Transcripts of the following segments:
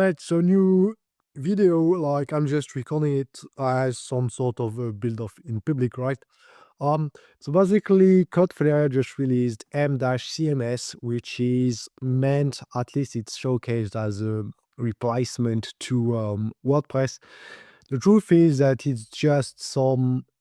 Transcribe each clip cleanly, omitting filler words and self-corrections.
Right, so new video, like I'm just recording it as some sort of a build of in public, right? So basically, Cloudflare just released EmDash CMS, which is meant, at least it's showcased as a replacement to WordPress. The truth is that it's just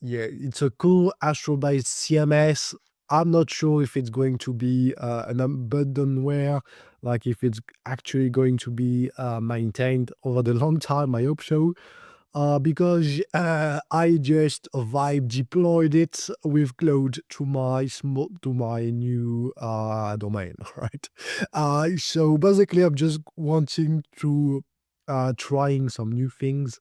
it's a cool Astro-based CMS. I'm not sure if it's going to be an abandonware, like if it's actually going to be maintained over the long time. I hope so, because I just vibe deployed it with Claude to my new domain, right? So basically, I'm just wanting to trying some new things,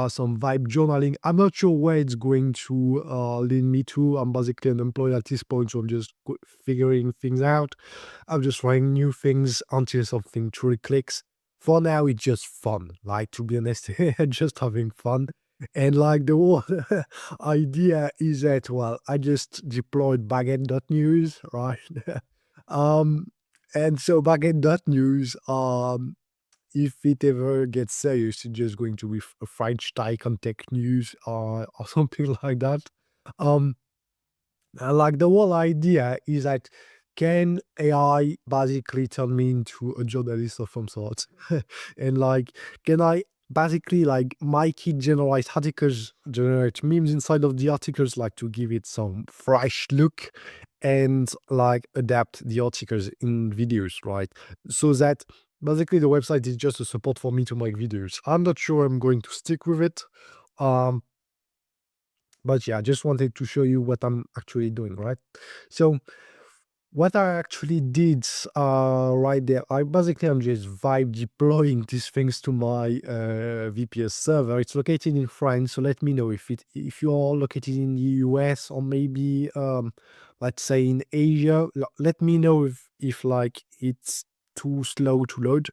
some vibe journaling. I'm not sure where it's going to lead me to. I'm basically unemployed at this point, so I'm just figuring things out. I'm just trying new things until something truly clicks. For now, it's just fun. Like, to be honest, just having fun. And like the whole idea is that, well, I just deployed backend.news, right? um, and so backend.news, if it ever gets serious, it's just going to be a French take on tech news or something like that. Um, like the whole idea is that can AI basically turn me into a journalist of some sort? And like, can I basically like make it generate articles, generate memes inside of the articles, like to give it some fresh look and like adapt the articles in videos, right? So that basically the website is just a support for me to make videos. I'm not sure I'm going to stick with it. Um, but yeah, I just wanted to show you what I'm actually doing, right? So what I actually did right there, I'm just vibe deploying these things to my VPS server. It's located in France, so let me know if you're located in the US or maybe let's say in Asia. Let me know if like it's too slow to load.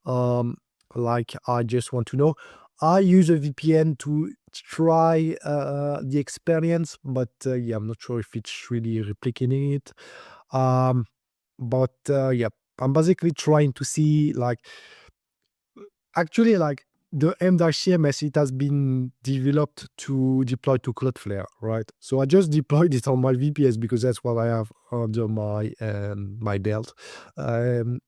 Um, like I just want to know. I use a VPN to try the experience, but yeah, I'm not sure if it's really replicating it. Um, but yeah, I'm basically trying to see like actually like the M-CMS, it has been developed to deploy to Cloudflare, right? So I just deployed it on my VPS because that's what I have under my belt. And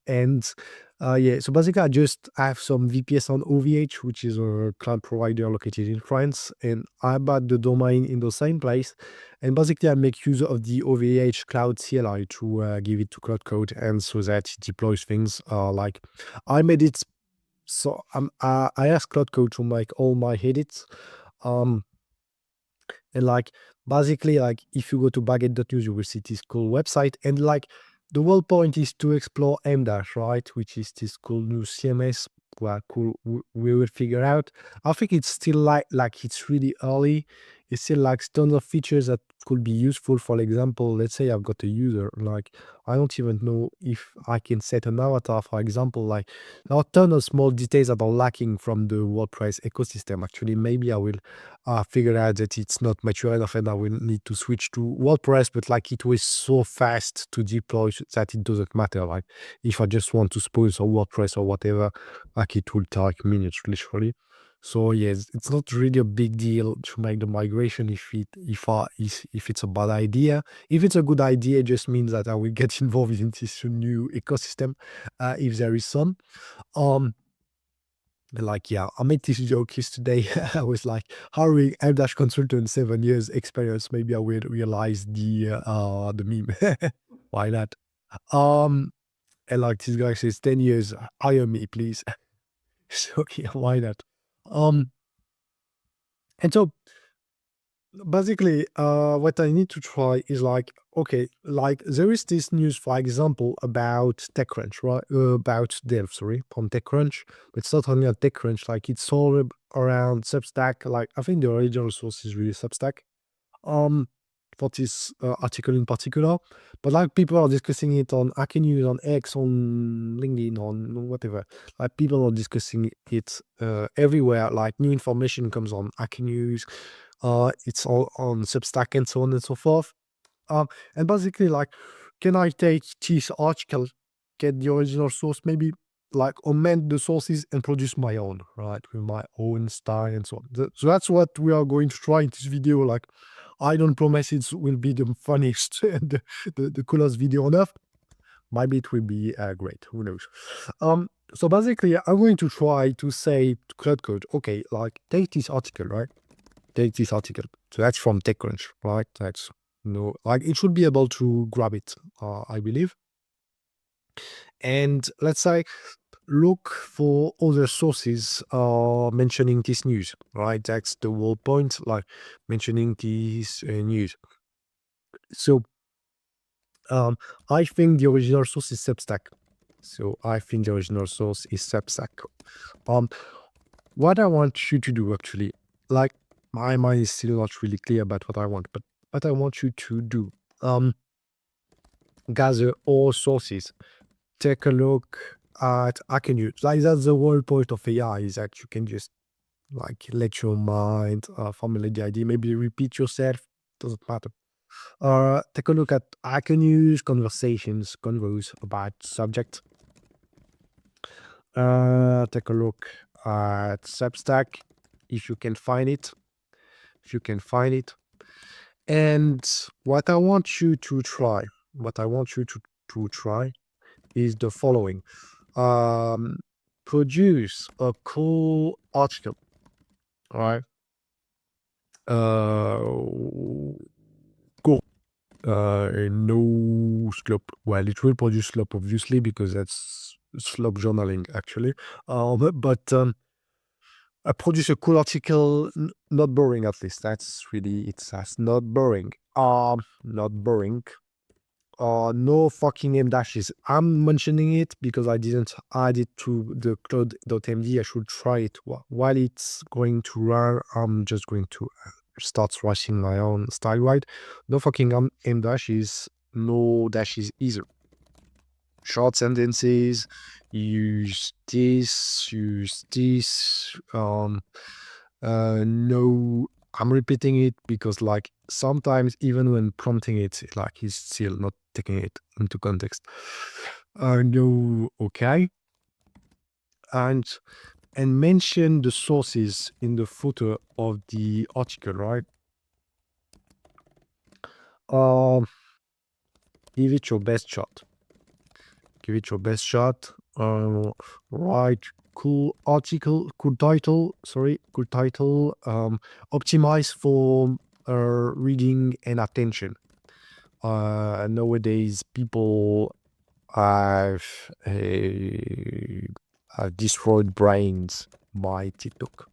yeah, so basically I just have some VPS on OVH, which is a cloud provider located in France, and I bought the domain in the same place. And basically I make use of the OVH cloud CLI to give it to Cloud Code, and so that it deploys things like I made it so I asked Claude Code to make all my edits. Um, and like basically, like if you go to baguette.news, you will see this cool website. And like the whole point is to explore MDash, right? Which is this cool new CMS. Well, cool. We will figure out. I think it's still like it's really early. It still lacks tons of features that could be useful. For example, let's say I've got a user, like I don't even know if I can set an avatar, for example. Like there are tons of small details that are lacking from the WordPress ecosystem. Actually, maybe I will figure out that it's not mature enough and I will need to switch to WordPress, but like it was so fast to deploy that it doesn't matter. Like if I just want to sponsor WordPress or whatever, like it will take minutes literally. So yes, it's not really a big deal to make the migration if it's a bad idea. If it's a good idea, it just means that I will get involved in this new ecosystem, if there is some. Um, like, yeah, I made this joke yesterday. I was like, hiring M-Dash consultant, 7 years experience. Maybe I will realize the meme. Why not? Um, and like this guy says, 10 years, hire me, please. So yeah, why not? Um, and so basically, what I need to try is like, okay, like there is this news, for example, about TechCrunch, right? About dev, sorry, on TechCrunch. But it's not only on TechCrunch, like it's all around Substack. Like I think the original source is really Substack. Um, for this article in particular, but like people are discussing it on Hacker News, on X, on LinkedIn, on whatever. Like people are discussing it everywhere. Like new information comes on Hacker News, it's all on Substack and so on and so forth. And basically, like, can I take this article, get the original source, maybe like amend the sources and produce my own, right? With my own style and so on. So that's what we are going to try in this video. Like, I don't promise it will be the funniest and the coolest video on earth. Maybe it will be great. Who knows? So basically, I'm going to try to say to Claude Code, okay, like take this article, right? Take this article. So that's from TechCrunch, right? That's no, like it should be able to grab it, I believe. And let's say look for other sources mentioning this news, right? That's the whole point, like mentioning this news. So I think the original source is Substack. So I think the original source is Substack. What I want you to do actually, like my mind is still not really clear about what I want, but what I want you to do, gather all sources, take a look at Hacker News. Like that's the whole point of AI, is that you can just like let your mind formulate the idea, maybe repeat yourself, doesn't matter. Take a look at Hacker News, convos about subject. Take a look at Substack if you can find it. If you can find it. And what I want you to try, to try is the following. Produce a cool article, all right? Cool. No slope. Well, it will produce slope, obviously, because that's slope journaling, actually. But produce a cool article, not boring, at least. That's really, that's not boring. Not boring. No fucking EmDashes. I'm mentioning it because I didn't add it to the Claude.md. I should try it. While it's going to run, I'm just going to start writing my own style guide. No fucking EmDashes, no dashes either. Short sentences, use this, no, I'm repeating it because like sometimes even when prompting it, like he's still not taking it into context. No, okay. And mention the sources in the footer of the article, right? Give it your best shot. Give it your best shot. Write cool article, cool title, optimize for reading and attention. Nowadays people have destroyed brains by TikTok,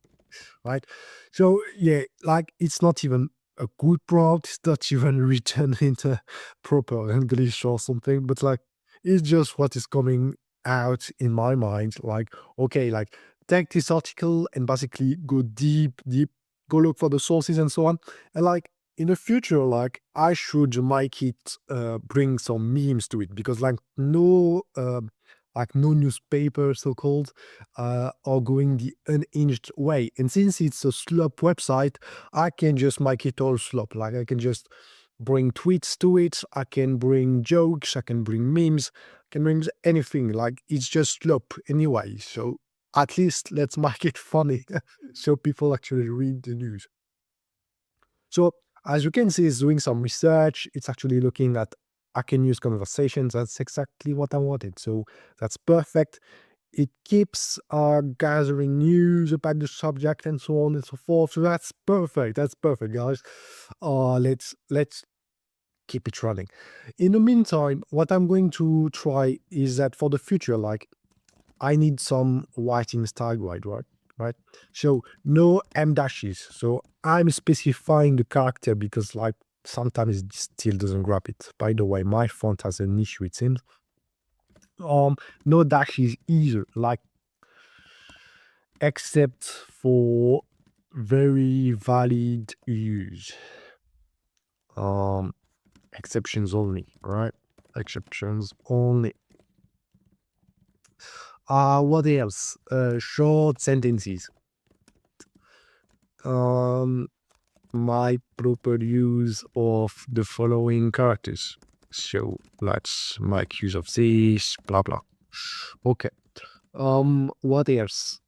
right? So yeah, like it's not even a good prompt, it's not even written into proper English or something, but like it's just what is coming out in my mind. Like, okay, like take this article and basically go deep, go look for the sources and so on. And like in the future, like I should make it bring some memes to it, because like no newspaper so-called are going the unhinged way. And since it's a slop website, I can just make it all slop. Like I can just bring tweets to it, I can bring jokes, I can bring memes, I can bring anything. Like it's just slop anyway. So at least let's make it funny so people actually read the news. So as you can see, it's doing some research. It's actually looking at I can use conversations. That's exactly what I wanted. So that's perfect. It keeps gathering news about the subject and so on and so forth. So that's perfect. That's perfect, guys. Let's keep it running. In the meantime, what I'm going to try is that for the future, like I need some writing style guide, right? So no M dashes. So I'm specifying the character because like sometimes it still doesn't grab it. By the way, my font has an issue, it seems. No dashes either, like except for very valid use. Exceptions only, right? Exceptions only. What else? Short sentences. My proper use of the following characters. So let's make use of this, blah blah. Okay. What else?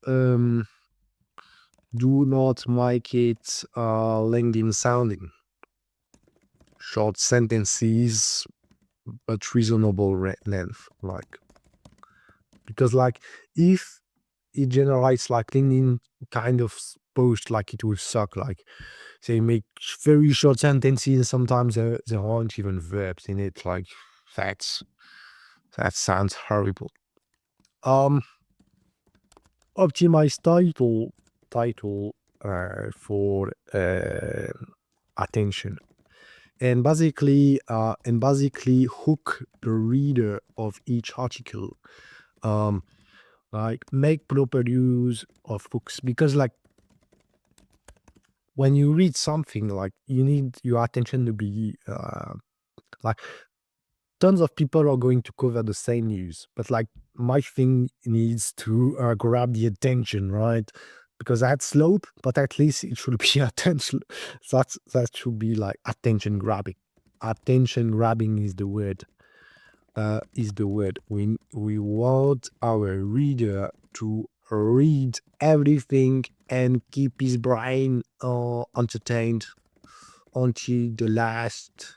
Do not make it LinkedIn sounding. Short sentences, but reasonable length. Like, because like if it generates like LinkedIn kind of post, like it will suck. Like they make very short sentences. Sometimes there aren't even verbs in it. Like that's that sounds horrible. Um, Optimize title for attention, and basically hook the reader of each article. Um, like make proper use of hooks, because like when you read something, like you need your attention to be like tons of people are going to cover the same news, but like my thing needs to grab the attention, right? Because that's slow, but at least it should be attention. That should be like attention grabbing. Attention grabbing is the word. We want our reader to read everything and keep his brain entertained until the last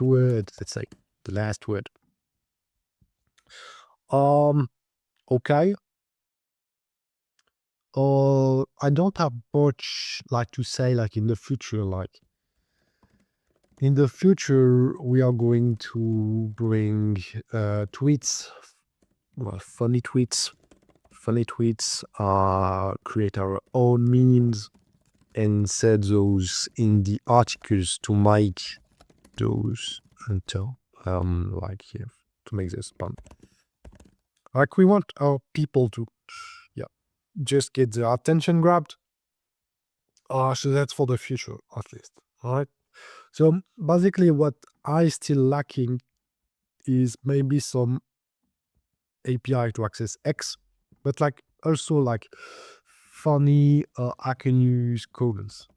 word. Let's say the last word. Um. Okay. I don't have much like to say. Like in the future, we are going to bring tweets, well, funny tweets. Create our own memes and set those in the articles to make those until like, yeah, to make this fun. Like we want our people to, yeah, just get their attention grabbed. So that's for the future, at least. All right. So basically, what I still lacking is maybe some API to access X, but like also like funny I can use colons.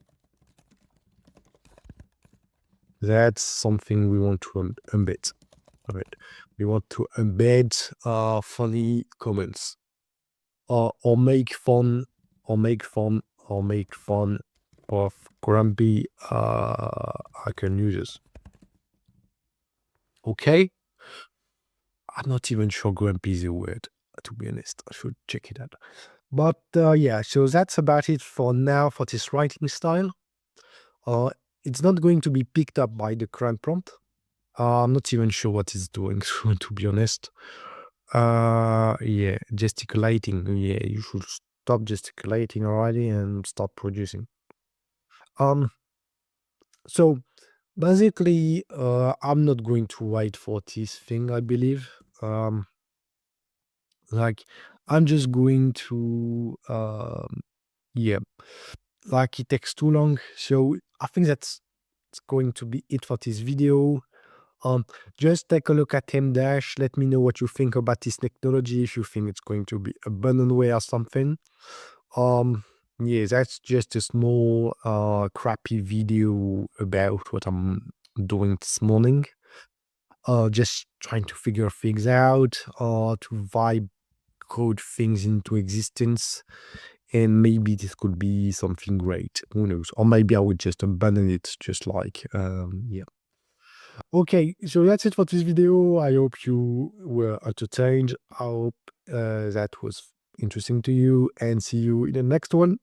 That's something we want to embed. All right. We want to embed funny comments, or make fun, of grumpy icon users. Okay, I'm not even sure grumpy is a word, to be honest. I should check it out. But yeah, so that's about it for now for this writing style. Uh, it's not going to be picked up by the current prompt. I'm not even sure what it's doing, to be honest. Yeah, gesticulating. Yeah, you should stop gesticulating already and start producing. Um, so basically, I'm not going to write for this thing, I believe. Like I'm just going to yeah, like it takes too long. So I think that's it's going to be it for this video. Just take a look at EmDash. Let me know what you think about this technology, if you think it's going to be abandonware or something. Yeah, that's just a small crappy video about what I'm doing this morning. Just trying to figure things out, to vibe code things into existence, and maybe this could be something great. Who knows? Or maybe I would just abandon it, just like yeah. Okay, so that's it for this video. I hope you were entertained. I hope that was interesting to you, and see you in the next one.